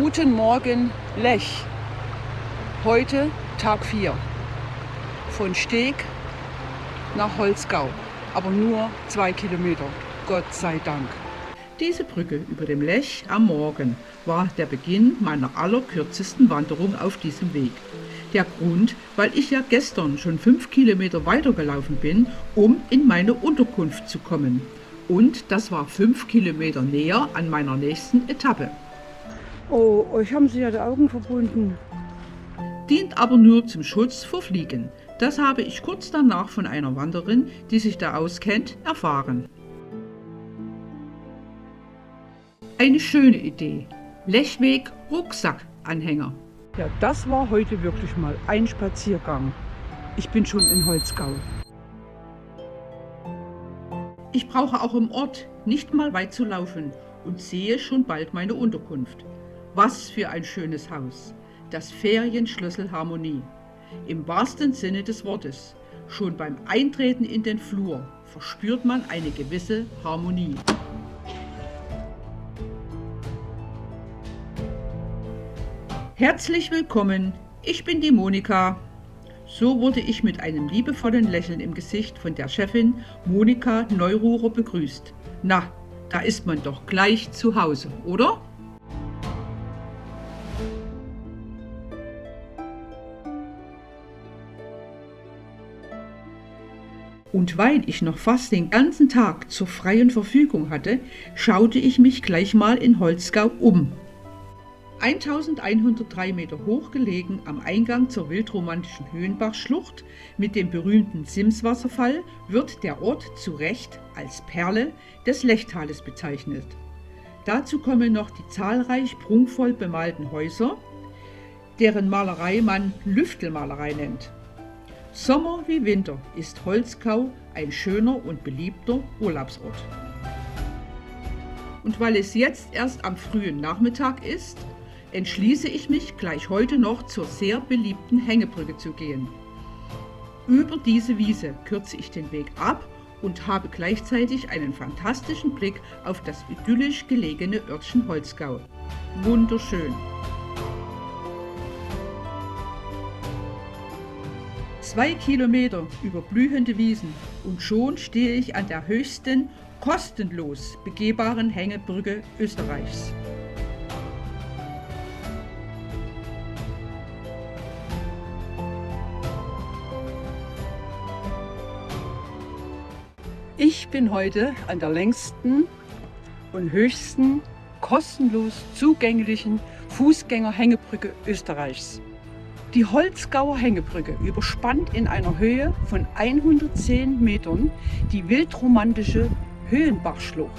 Guten Morgen, Lech. Heute Tag 4. Von Steg nach Holzgau, aber nur 2 Kilometer, Gott sei Dank. Diese Brücke über dem Lech am Morgen war der Beginn meiner allerkürzesten Wanderung auf diesem Weg. Der Grund, weil ich ja gestern schon 5 Kilometer weitergelaufen bin, um in meine Unterkunft zu kommen. Und das war 5 Kilometer näher an meiner nächsten Etappe. Oh, euch haben sie ja die Augen verbunden. Dient aber nur zum Schutz vor Fliegen. Das habe ich kurz danach von einer Wanderin, die sich da auskennt, erfahren. Eine schöne Idee. Lechweg Rucksackanhänger. Ja, das war heute wirklich mal ein Spaziergang. Ich bin schon in Holzgau. Ich brauche auch im Ort nicht mal weit zu laufen und sehe schon bald meine Unterkunft. Was für ein schönes Haus. Das Ferienschlössl Harmonie. Im wahrsten Sinne des Wortes. Schon beim Eintreten in den Flur verspürt man eine gewisse Harmonie. Herzlich willkommen, ich bin die Monika. So wurde ich mit einem liebevollen Lächeln im Gesicht von der Chefin Monika Neururer begrüßt. Na, da ist man doch gleich zu Hause, oder? Und weil ich noch fast den ganzen Tag zur freien Verfügung hatte, schaute ich mich gleich mal in Holzgau um. 1103 Meter hoch gelegen am Eingang zur wildromantischen Höhenbachschlucht mit dem berühmten Simswasserfall wird der Ort zu Recht als Perle des Lechtales bezeichnet. Dazu kommen noch die zahlreich prunkvoll bemalten Häuser, deren Malerei man Lüftelmalerei nennt. Sommer wie Winter ist Holzgau ein schöner und beliebter Urlaubsort. Und weil es jetzt erst am frühen Nachmittag ist, entschließe ich mich gleich heute noch zur sehr beliebten Hängebrücke zu gehen. Über diese Wiese kürze ich den Weg ab und habe gleichzeitig einen fantastischen Blick auf das idyllisch gelegene Örtchen Holzgau. Wunderschön. 2 Kilometer über blühende Wiesen und schon stehe ich an der höchsten, kostenlos begehbaren Hängebrücke Österreichs. Ich bin heute an der längsten und höchsten kostenlos zugänglichen Fußgängerhängebrücke Österreichs. Die Holzgauer Hängebrücke überspannt in einer Höhe von 110 Metern die wildromantische Höhenbachschlucht.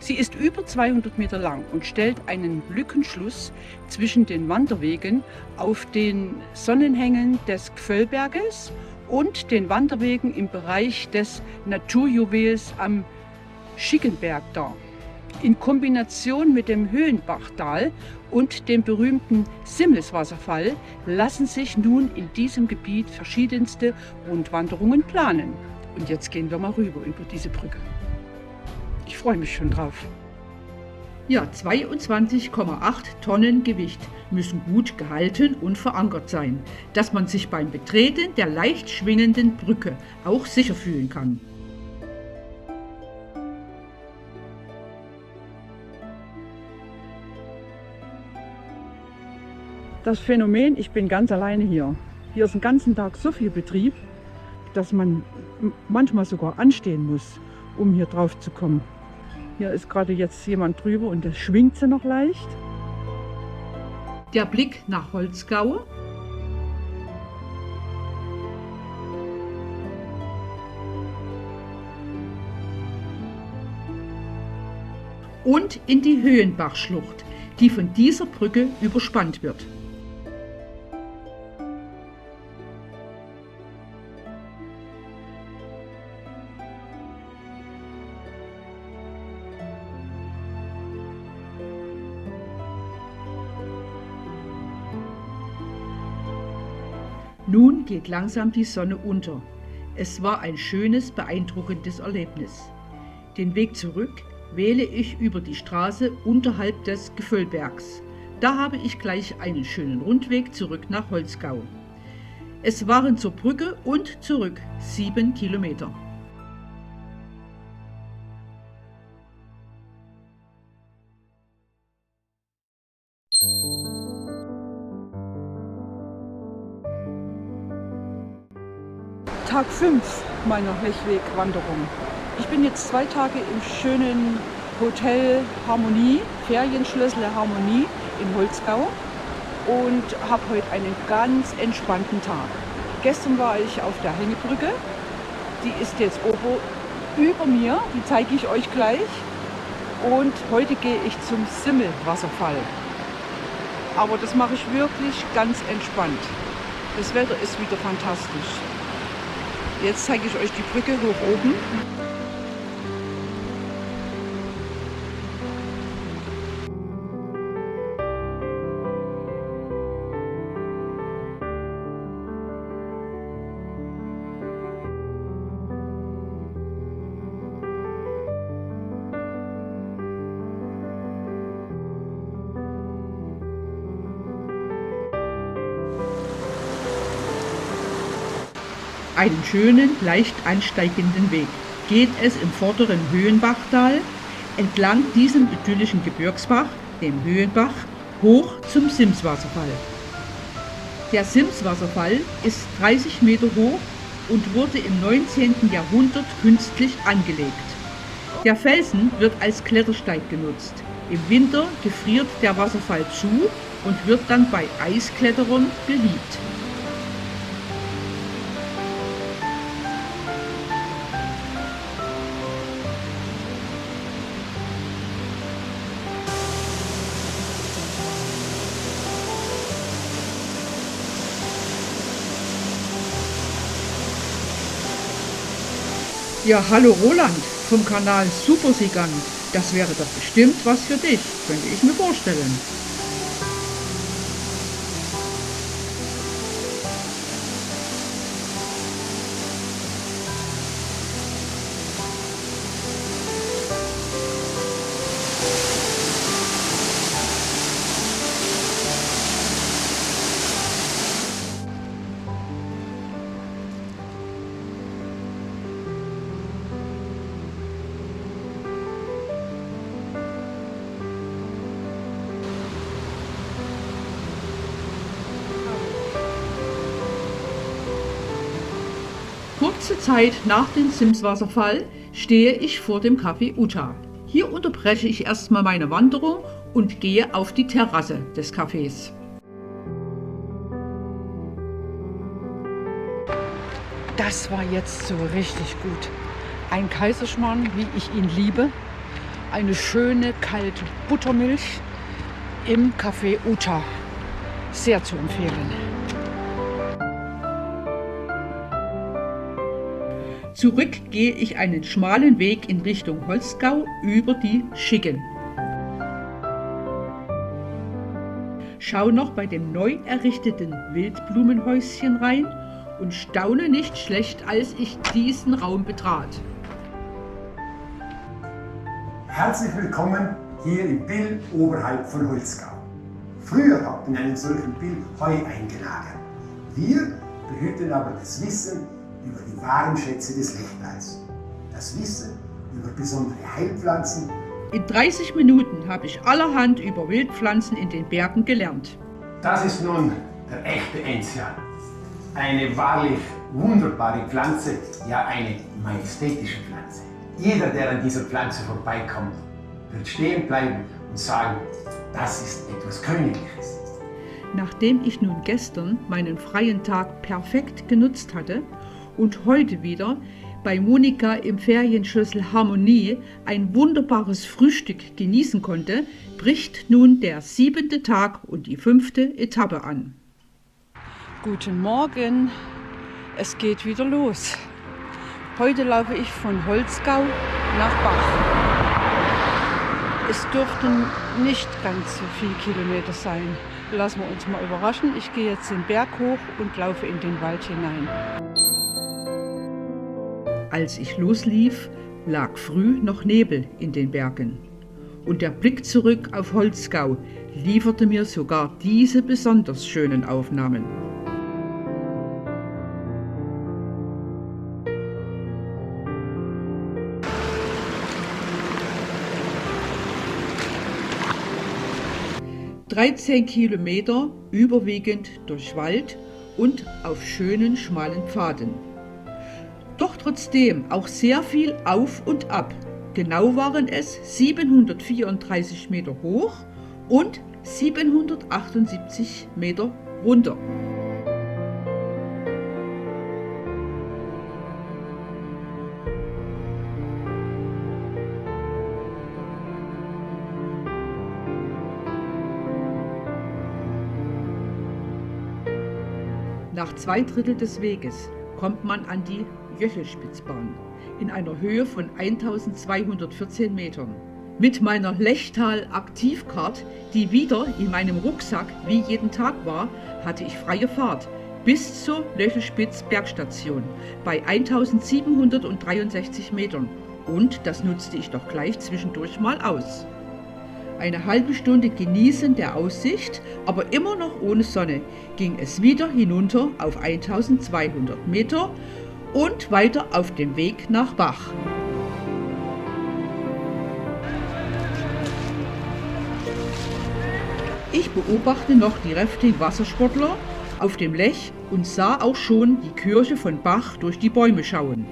Sie ist über 200 Meter lang und stellt einen Lückenschluss zwischen den Wanderwegen auf den Sonnenhängen des Gvöllberges und den Wanderwegen im Bereich des Naturjuwels am Schickenberg dar. In Kombination mit dem Höhenbachtal und dem berühmten Simswasserfall lassen sich nun in diesem Gebiet verschiedenste Rundwanderungen planen. Und jetzt gehen wir mal rüber über diese Brücke. Ich freue mich schon drauf. Ja, 22,8 Tonnen Gewicht müssen gut gehalten und verankert sein, dass man sich beim Betreten der leicht schwingenden Brücke auch sicher fühlen kann. Das Phänomen, ich bin ganz alleine hier. Hier ist den ganzen Tag so viel Betrieb, dass man manchmal sogar anstehen muss, um hier drauf zu kommen. Hier ist gerade jetzt jemand drüber und das schwingt sie noch leicht. Der Blick nach Holzgau. Und in die Höhenbachschlucht, die von dieser Brücke überspannt wird. Nun geht langsam die Sonne unter. Es war ein schönes, beeindruckendes Erlebnis. Den Weg zurück wähle ich über die Straße unterhalb des Gvöllbergs. Da habe ich gleich einen schönen Rundweg zurück nach Holzgau. Es waren zur Brücke und zurück 7 Kilometer. Tag 5 meiner Lechwegwanderung. Ich bin jetzt 2 Tage im schönen Hotel Harmonie, Ferienschlössle Harmonie in Holzgau und habe heute einen ganz entspannten Tag. Gestern war ich auf der Hängebrücke, die ist jetzt über mir, die zeige ich euch gleich. Und heute gehe ich zum Simmelwasserfall. Aber das mache ich wirklich ganz entspannt. Das Wetter ist wieder fantastisch. Jetzt zeige ich euch die Brücke hoch oben. Einen schönen, leicht ansteigenden Weg geht es im vorderen Höhenbachtal entlang diesem idyllischen Gebirgsbach, dem Höhenbach, hoch zum Simswasserfall. Der Simswasserfall ist 30 Meter hoch und wurde im 19. Jahrhundert künstlich angelegt. Der Felsen wird als Klettersteig genutzt. Im Winter gefriert der Wasserfall zu und wird dann bei Eiskletterern beliebt. Ja, hallo Roland vom Kanal Supersigant. Das wäre doch bestimmt was für dich, könnte ich mir vorstellen. Kurze Zeit nach dem Simswasserfall stehe ich vor dem Café Uta. Hier unterbreche ich erstmal meine Wanderung und gehe auf die Terrasse des Cafés. Das war jetzt so richtig gut. Ein Kaiserschmarrn, wie ich ihn liebe. Eine schöne kalte Buttermilch im Café Uta. Sehr zu empfehlen. Zurück gehe ich einen schmalen Weg in Richtung Holzgau über die Schicken. Schau noch bei dem neu errichteten Wildblumenhäuschen rein und staune nicht schlecht, als ich diesen Raum betrat. Herzlich willkommen hier im Bill oberhalb von Holzgau. Früher hat in einem solchen Bill Heu eingelagert. Wir behüten aber das Wissen über die wahren Schätze des Lechtals. Das Wissen über besondere Heilpflanzen. In 30 Minuten habe ich allerhand über Wildpflanzen in den Bergen gelernt. Das ist nun der echte Enzian. Eine wahrlich wunderbare Pflanze, ja eine majestätische Pflanze. Jeder, der an dieser Pflanze vorbeikommt, wird stehen bleiben und sagen, das ist etwas Königliches. Nachdem ich nun gestern meinen freien Tag perfekt genutzt hatte und heute wieder bei Monika im Ferienschlössl Harmonie ein wunderbares Frühstück genießen konnte, bricht nun der 7. Tag und die 5. Etappe an. Guten Morgen, es geht wieder los. Heute laufe ich von Holzgau nach Bach. Es dürften nicht ganz so viele Kilometer sein. Lassen wir uns mal überraschen. Ich gehe jetzt den Berg hoch und laufe in den Wald hinein. Als ich loslief, lag früh noch Nebel in den Bergen. und der Blick zurück auf Holzgau lieferte mir sogar diese besonders schönen Aufnahmen. (13 Kilometer, überwiegend durch Wald und auf schönen, schmalen Pfaden. Doch trotzdem auch sehr viel auf und ab. Genau waren es 734 Meter hoch und 778 Meter runter. Nach 2/3 des Weges kommt man an die Jöchelspitzbahn in einer Höhe von 1214 Metern. Mit meiner Lechtal-Aktivcard, die wieder in meinem Rucksack wie jeden Tag war, hatte ich freie Fahrt bis zur Löchelspitz-Bergstation bei 1763 Metern und das nutzte ich doch gleich zwischendurch mal aus. Eine halbe Stunde genießen der Aussicht, aber immer noch ohne Sonne, ging es wieder hinunter auf 1200 Meter und weiter auf dem Weg nach Bach. Ich beobachte noch die Rafting-Wassersportler auf dem Lech und sah auch schon die Kirche von Bach durch die Bäume schauen.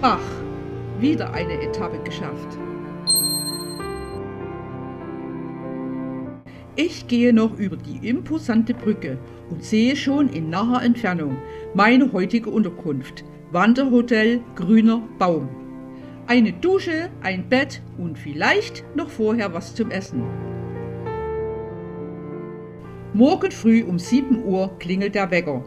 Bach, wieder eine Etappe geschafft. Ich gehe noch über die imposante Brücke und sehe schon in naher Entfernung meine heutige Unterkunft, Wanderhotel Grüner Baum. Eine Dusche, ein Bett und vielleicht noch vorher was zum Essen. Morgen früh um 7 Uhr klingelt der Wecker.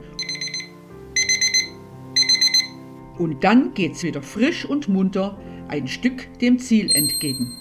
Und dann geht's wieder frisch und munter ein Stück dem Ziel entgegen.